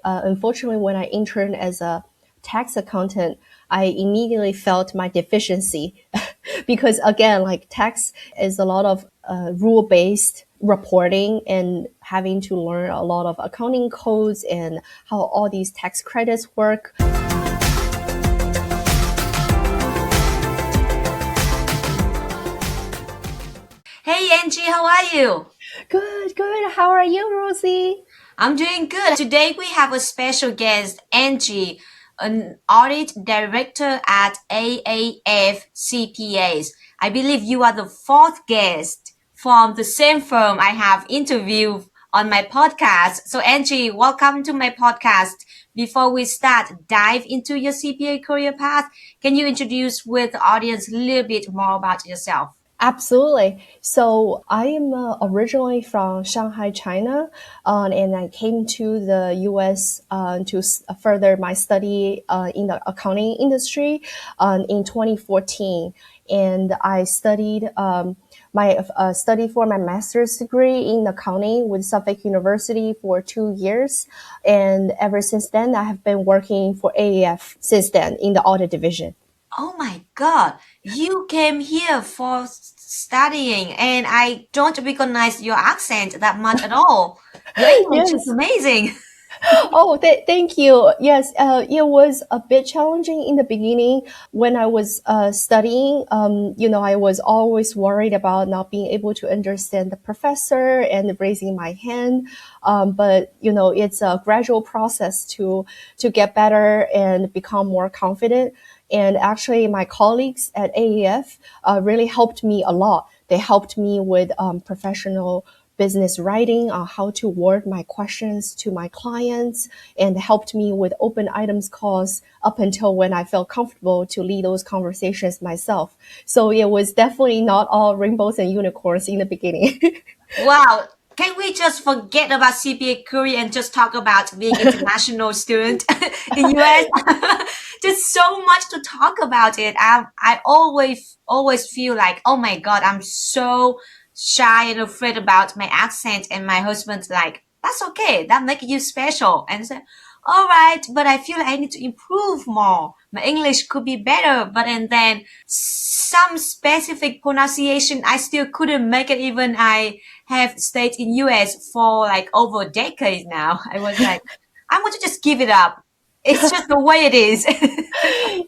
Unfortunately, when I interned as a tax accountant, I immediately felt my deficiency because again, like tax is a lot of rule-based reporting and having to learn a lot of accounting codes and how all these tax credits work. Hey Angie, how are you? Good, good. How are you, Rosey? I'm doing good. Today we have a special guest, Angie, an audit director at AAFCPAs. I believe you are the fourth guest from the same firm I have interviewed on my podcast. So Angie, welcome to my podcast. Before we start, dive into your CPA career path. Can you introduce with the audience a little bit more about yourself? Absolutely. So I am originally from Shanghai, China, and I came to the U.S. To further my study in the accounting industry in 2014. And I studied my study for my master's degree in accounting with Suffolk University for 2 years. And ever since then, I have been working for AAF since then in the audit division. Oh my God, you came here for studying and I don't recognize your accent that much at all. Your English is Yes. amazing. Oh, thank you. Yes, it was a bit challenging in the beginning when I was studying. I was always worried about not being able to understand the professor and raising my hand. But it's a gradual process to get better and become more confident. And actually, my colleagues at AEF really helped me a lot. They helped me with professional business writing on how to word my questions to my clients and helped me with open items calls up until when I felt comfortable to lead those conversations myself. So it was definitely not all rainbows and unicorns in the beginning. Wow. Can we just forget about CPA career and just talk about being international student in US? There's so much to talk about it. I always feel like, oh my God, I'm so shy and afraid about my accent. And my husband's like, that's okay. That makes you special. And so, all right, but I feel like I need to improve more. My English could be better, but and then some specific pronunciation, I still couldn't make it even I have stayed in US for like over a decade now. I was like, I want to just give it up. It's just the way it is.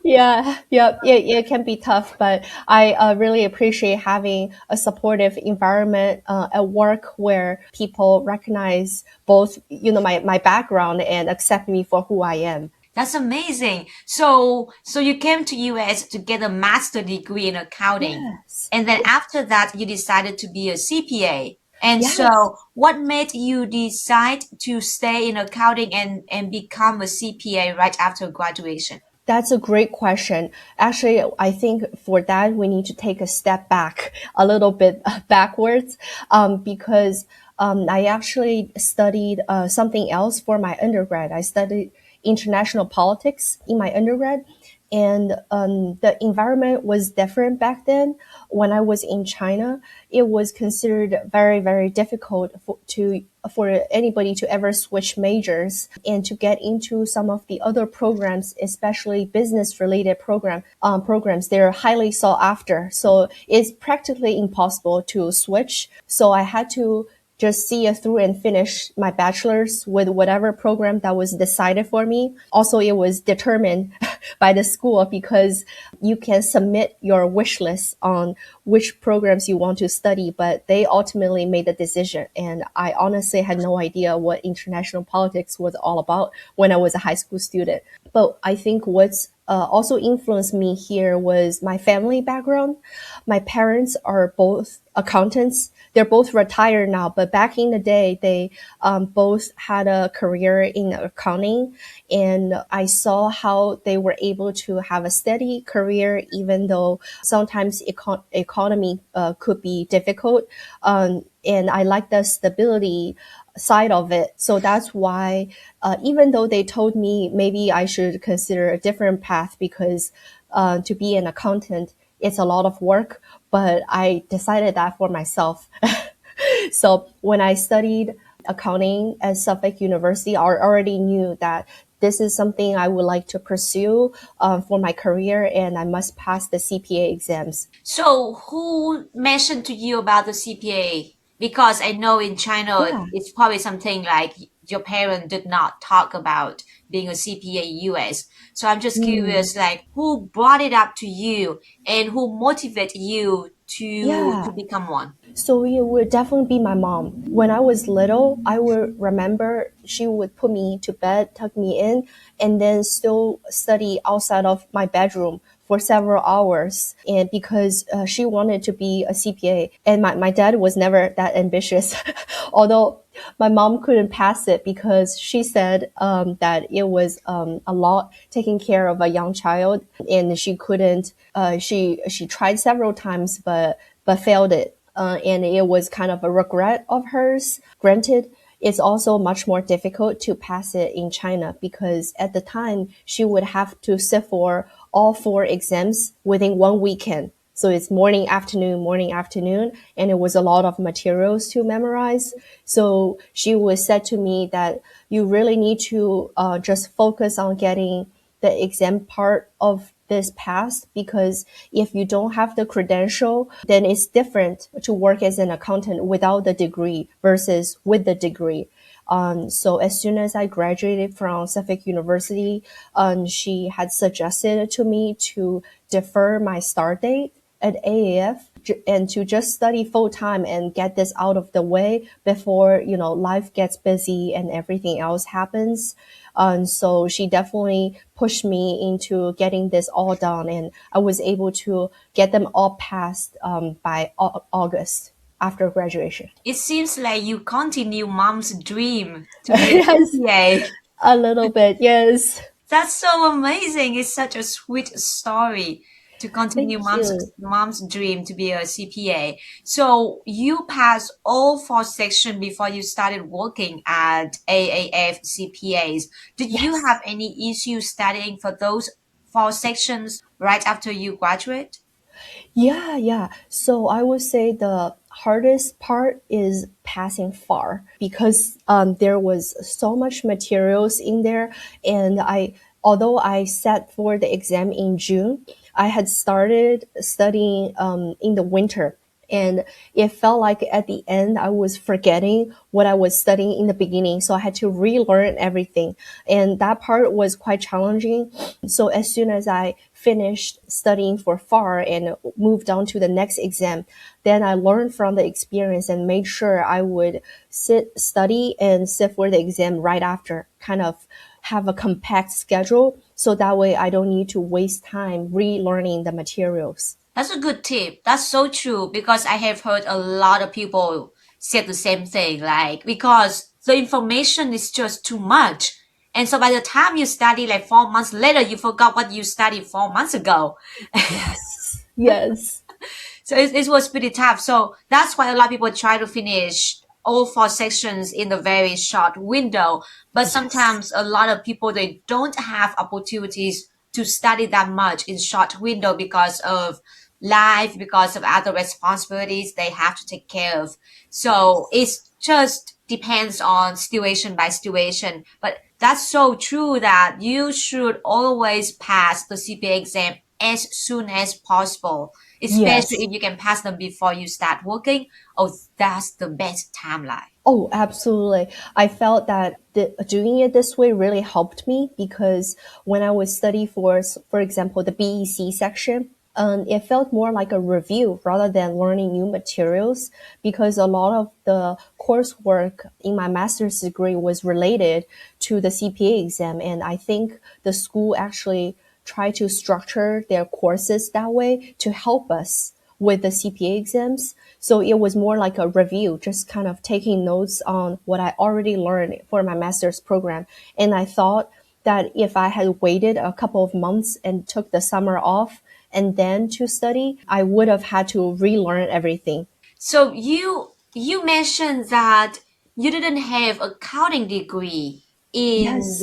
Yeah, it can be tough, but I really appreciate having a supportive environment at work where people recognize both, my background and accept me for who I am. That's amazing. So you came to US to get a master degree in accounting. Yes, And then after that, you decided to be a CPA. And yes. so what made you decide to stay in accounting and become a CPA right after graduation? That's a great question. Actually, I think for that, we need to take a step back, a little bit backwards, because I actually studied something else for my undergrad. I studied international politics in my undergrad. And the environment was different back then. When I was in China, it was considered very, very difficult for anybody to ever switch majors and to get into some of the other programs, especially business related programs. They're highly sought after. So it's practically impossible to switch. So I had to just see it through and finish my bachelor's with whatever program that was decided for me. Also, it was determined by the school because you can submit your wish list on which programs you want to study, but they ultimately made the decision. And I honestly had no idea what international politics was all about when I was a high school student. But I think what's also influenced me here was my family background. My parents are both accountants. They're both retired now, but back in the day, they both had a career in accounting. And I saw how they were able to have a steady career, even though sometimes economy could be difficult. And I like the stability side of it. So that's why, even though they told me maybe I should consider a different path because to be an accountant, it's a lot of work, but I decided that for myself. So when I studied accounting at Suffolk University, I already knew that this is something I would like to pursue for my career, and I must pass the CPA exams. So who mentioned to you about the CPA? Because I know in China, Yeah. it's probably something like your parent did not talk about being a CPA in US. So I'm just Mm. curious, like who brought it up to you and who motivated you to Yeah. become one? So it would definitely be my mom. When I was little, I would remember she would put me to bed, tuck me in, and then still study outside of my bedroom for several hours. And because she wanted to be a CPA, and my dad was never that ambitious, although my mom couldn't pass it because she said that it was a lot taking care of a young child, and she couldn't. She tried several times, but failed it. And it was kind of a regret of hers. Granted, it's also much more difficult to pass it in China because at the time she would have to sit for all 4 exams within one weekend. So it's morning, afternoon, and it was a lot of materials to memorize. So she was said to me that you really need to just focus on getting the exam part of this passed, because if you don't have the credential, then it's different to work as an accountant without the degree versus with the degree. So as soon as I graduated from Suffolk University, she had suggested to me to defer my start date at AAF and to just study full time and get this out of the way before, life gets busy and everything else happens. So she definitely pushed me into getting this all done, and I was able to get them all passed by August after graduation. It seems like you continue mom's dream to be a Yes, CPA. a little bit. Yes. That's so amazing. It's such a sweet story to continue Thank you. mom's dream to be a CPA. So you passed all 4 sections before you started working at AAFCPAs. Did you Yes. have any issues studying for those 4 sections right after you graduate? Yeah, yeah. So I would say the hardest part is passing far because there was so much materials in there, and although I sat for the exam in June, I had started studying in the winter. And it felt like at the end I was forgetting what I was studying in the beginning. So I had to relearn everything. And that part was quite challenging. So as soon as I finished studying for FAR and moved on to the next exam, then I learned from the experience and made sure I would study and sit for the exam right after, kind of have a compact schedule. So that way I don't need to waste time relearning the materials. That's a good tip. That's so true because I have heard a lot of people say the same thing. Like, because the information is just too much. And so by the time you study like 4 months later, you forgot what you studied 4 months ago. Yes. Yes. So it was pretty tough. So that's why a lot of people try to finish all 4 sections in a very short window. But Yes. sometimes a lot of people, they don't have opportunities to study that much in short window because of life, because of other responsibilities they have to take care of. So Yes. it's just depends on situation by situation. But that's so true that you should always pass the CPA exam as soon as possible, especially Yes. if you can pass them before you start working. Oh, that's the best timeline. Oh, absolutely. I felt that doing it this way really helped me because when I was studying for example, the BEC section, it felt more like a review rather than learning new materials because a lot of the coursework in my master's degree was related to the CPA exam. And I think the school actually tried to structure their courses that way to help us with the CPA exams. So it was more like a review, just kind of taking notes on what I already learned for my master's program. And I thought that if I had waited a couple of months and took the summer off and then to study, I would have had to relearn everything. So you mentioned that you didn't have a accounting degree in Yes.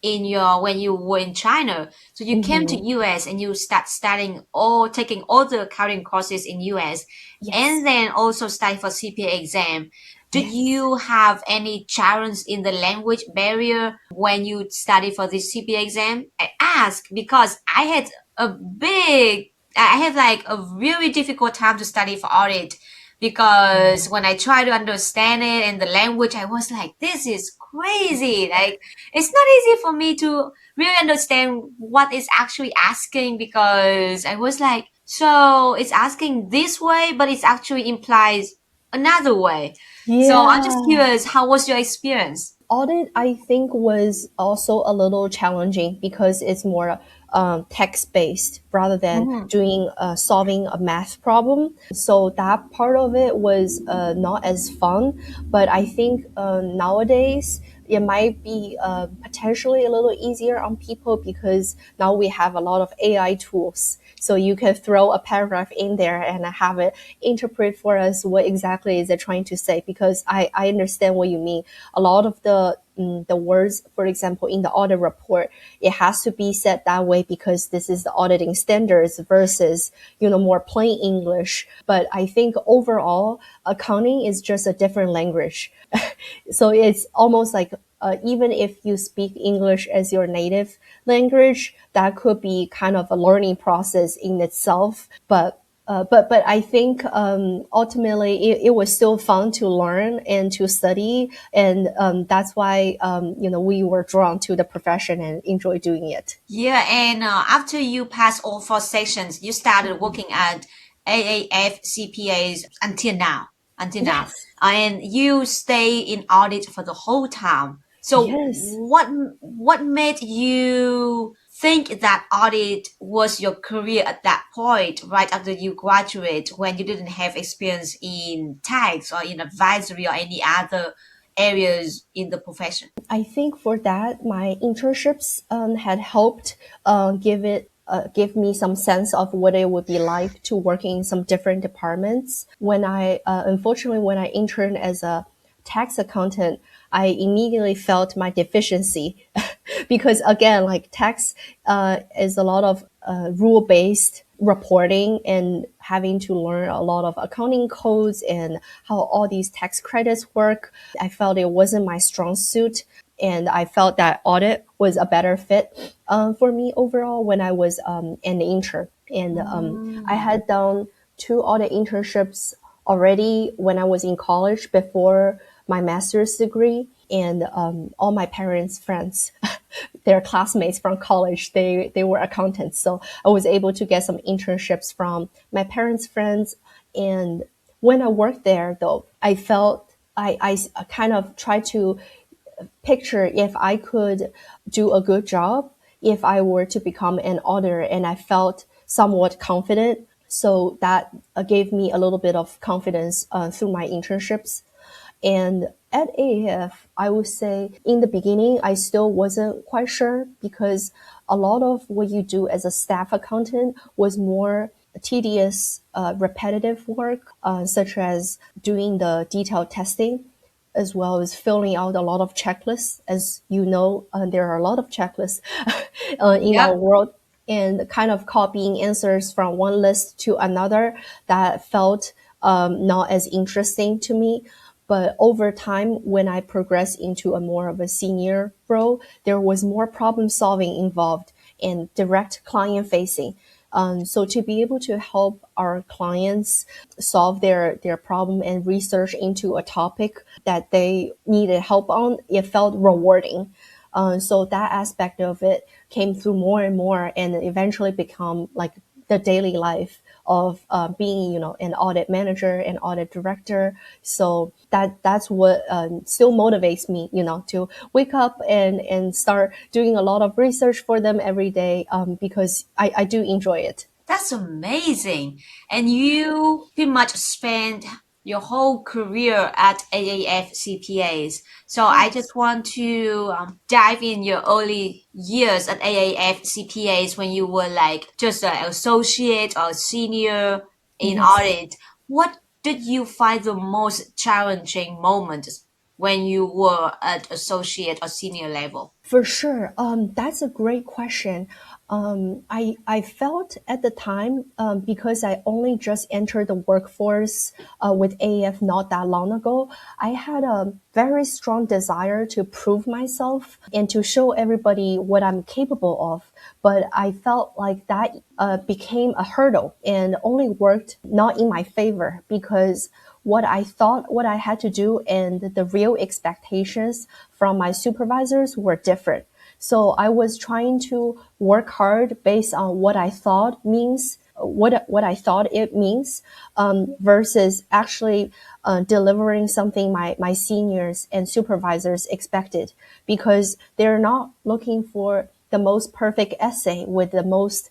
your when you were in China. So you came to Hmm. US and you start studying or taking all the accounting courses in US Yes. and then also study for CPA exam. Did you have any challenge in the language barrier when you study for this CPA exam? I ask because I had like a really difficult time to study for audit because when I try to understand it and the language, I was like, this is crazy. Like, it's not easy for me to really understand what it's actually asking because I was like, so it's asking this way, but it actually implies another way. So I'm just Yeah. curious, how was your experience? Audit, I think, was also a little challenging because it's more text based rather than Mhm. doing solving a math problem. So that part of it was not as fun. But I think nowadays it might be potentially a little easier on people because now we have a lot of AI tools. So you can throw a paragraph in there and have it interpret for us what exactly is it trying to say. Because I understand what you mean. A lot of the words, for example, in the audit report, it has to be said that way because this is the auditing standards versus, more plain English. But I think overall, accounting is just a different language. So it's almost like even if you speak English as your native language, that could be kind of a learning process in itself. But I think ultimately it was still fun to learn and to study, and that's why we were drawn to the profession and enjoy doing it. Yeah, and after you pass all four sections, you started working at AAFCPAs until now. Until now, Yes, and you stay in audit for the whole time. So, yes. what made you think that audit was your career at that point, right after you graduate, when you didn't have experience in tax or in advisory or any other areas in the profession? I think for that, my internships had helped give me some sense of what it would be like to work in some different departments. When unfortunately, when I interned as a tax accountant, I immediately felt my deficiency because again, like tax is a lot of rule based reporting and having to learn a lot of accounting codes and how all these tax credits work. I felt it wasn't my strong suit. And I felt that audit was a better fit for me overall when I was an intern. And I Mm. had done 2 audit internships already when I was in college before my master's degree. And all my parents' friends, their classmates from college, they were accountants. So I was able to get some internships from my parents' friends. And when I worked there, though, I felt I kind of tried to picture if I could do a good job if I were to become an auditor, and I felt somewhat confident. So that gave me a little bit of confidence through my internships. And at AAF, I would say in the beginning, I still wasn't quite sure because a lot of what you do as a staff accountant was more tedious, repetitive work, such as doing the detailed testing as well as filling out a lot of checklists. As you know, there are a lot of checklists in Yep. our world, and kind of copying answers from one list to another that felt not as interesting to me. But over time, when I progressed into a more of a senior role, there was more problem solving involved and direct client facing. So to be able to help our clients solve their problem and research into a topic that they needed help on, it felt rewarding. So that aspect of it came through more and more, and eventually become like the daily life of being, an audit manager and audit director. So that's what still motivates me, to wake up and start doing a lot of research for them every day because I do enjoy it. That's amazing. And you pretty much spent your whole career at AAFCPAs. So I Yes. just want to dive in your early years at AAFCPAs when you were like just an associate or senior in Yes. audit. What did you find the most challenging moment when you were at associate or senior level? For sure. That's a great question. I felt at the time, because I only just entered the workforce with AAF not that long ago, I had a very strong desire to prove myself and to show everybody what I'm capable of. But I felt like that became a hurdle and only worked not in my favor, because what I thought what I had to do and the real expectations from my supervisors were different. So I was trying to work hard based on what I thought means, what I thought it means, versus actually delivering something my seniors and supervisors expected, because they're not looking for the most perfect essay with the most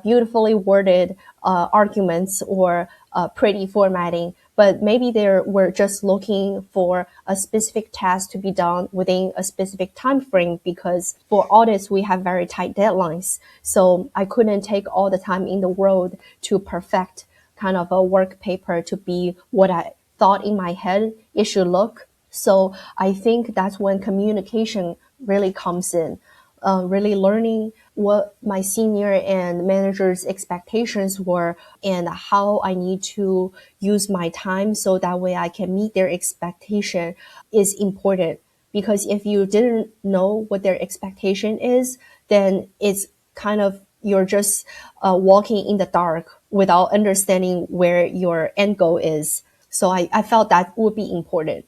beautifully worded arguments or pretty formatting, but maybe they were just looking for a specific task to be done within a specific time frame, because for audits we have very tight deadlines. So I couldn't take all the time in the world to perfect kind of a work paper to be what I thought in my head it should look. So I think that's when communication really comes in. Really learning what my senior and managers' expectations were and how I need to use my time so that way I can meet their expectation is important. Because if you didn't know what their expectation is, then it's kind of you're just walking in the dark without understanding where your end goal is. So I felt that would be important.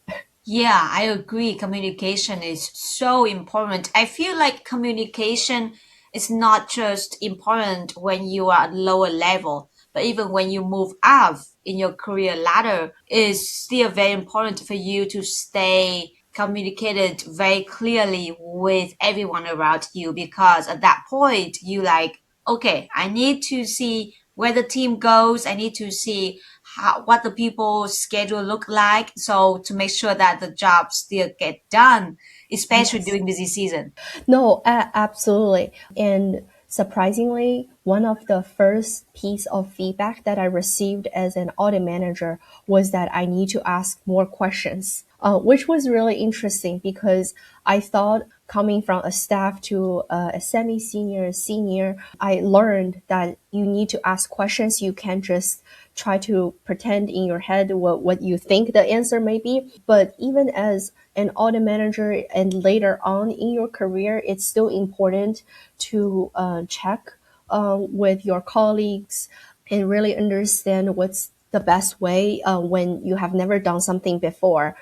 Yeah, I agree. Communication is so important. I feel like communication is not just important when you are at lower level, but even when you move up in your career ladder, it's still very important for you to stay communicated very clearly with everyone around you, because at that point you like, okay, I need to see where the team goes. I need to see what the people's schedule look like, so to make sure that the job still get done, especially Yes. during busy season. No, absolutely. And surprisingly, one of the first piece of feedback that I received as an audit manager was that I need to ask more questions, which was really interesting because I thought coming from a staff to a semi-senior, senior, I learned that you need to ask questions. You can't just try to pretend in your head what you think the answer may be. But even as an audit manager and later on in your career, it's still important to check with your colleagues and really understand what's the best way when you have never done something before.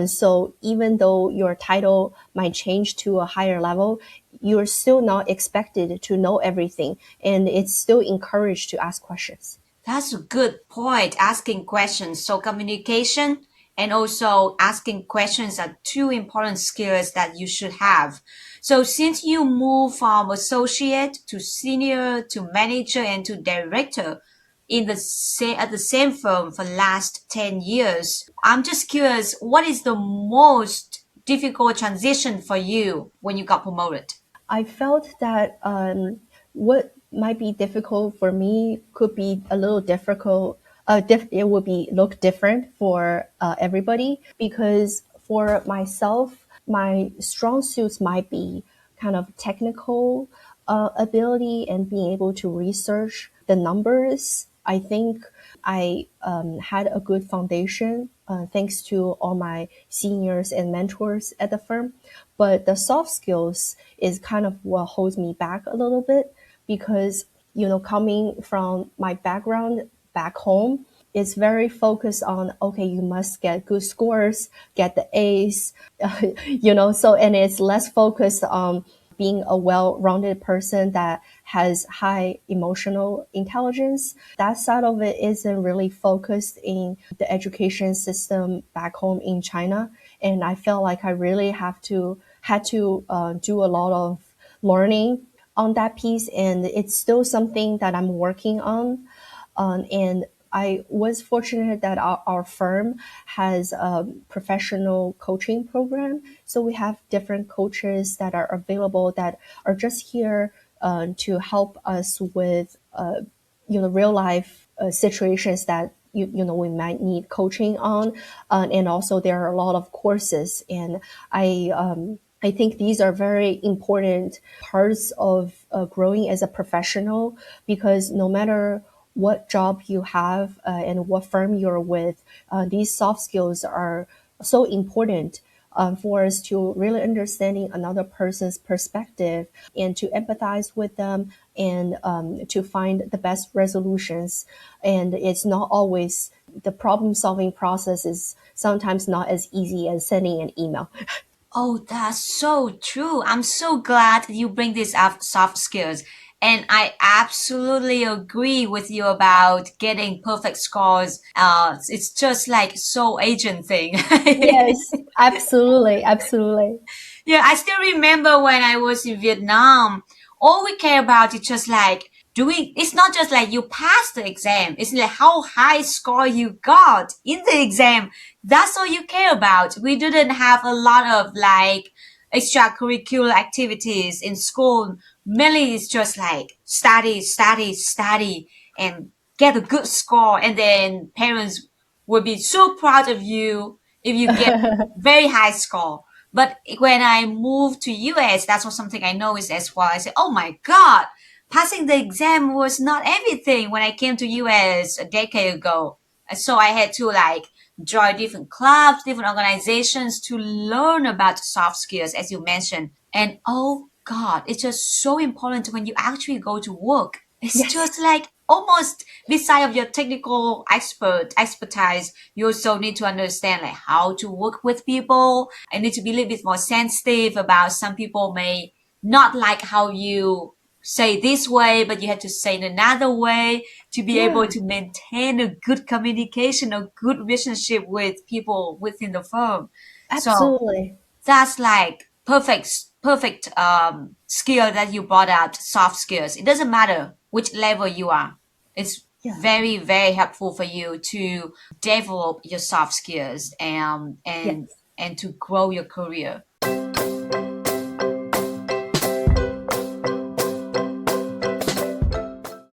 So even though your title might change to a higher level, you're still not expected to know everything, and it's still encouraged to ask questions. That's a good point. Asking questions. So communication and also asking questions are two important skills that you should have. So since you move from associate to senior to manager and to director in the same at the same firm for last 10 years, I'm just curious, what is the most difficult transition for you when you got promoted? I felt that what might be difficult for me could be a little difficult. It would be look different for everybody, because for myself, my strong suits might be kind of technical ability and being able to research the numbers. I think I had a good foundation thanks to all my seniors and mentors at the firm. But the soft skills is kind of what holds me back a little bit, because, coming from my background back home, it's very focused on, okay, you must get good scores, get the A's, so, and it's less focused on being a well-rounded person that has high emotional intelligence. That side of it isn't really focused in the education system back home in China. And I felt like I really had to do a lot of learning on that piece. And it's still something that I'm working on. And I was fortunate that our firm has a professional coaching program. So we have different coaches that are available that are just here to help us with, real life situations that we might need coaching on, and also there are a lot of courses, and I think these are very important parts of growing as a professional, because no matter what job you have and what firm you're with, these soft skills are so important for us to really understanding another person's perspective and to empathize with them and to find the best resolutions. And it's not always the problem solving process is sometimes not as easy as sending an email. Oh, that's so true. I'm so glad you bring this up, soft skills. And I absolutely agree with you about getting perfect scores. It's just like so Asian thing. Yes, absolutely, absolutely. Yeah, I still remember when I was in Vietnam, all we care about is just like doing, it's not just like you pass the exam. It's like how high score you got in the exam. That's all you care about. We didn't have a lot of like extracurricular activities in school. Mainly it's just like study, study, study and get a good score. And then parents will be so proud of you if you get very high score. But when I moved to US, that's what something I noticed as well. I said, "Oh my God, passing the exam was not everything." When I came to US a decade ago, so I had to like join different clubs, different organizations to learn about soft skills, as you mentioned. And oh God, it's just so important when you actually go to work. It's Yes, just like almost beside of your technical expertise, you also need to understand like how to work with people. I need to be a little bit more sensitive about some people may not like how you say this way, but you have to say in another way to be able yeah, to maintain a good communication, a good relationship with people within the firm. So absolutely. that's like perfect skill that you brought out, soft skills. It doesn't matter which level you are. It's Yeah, very helpful for you to develop your soft skills yeah. and to grow your career.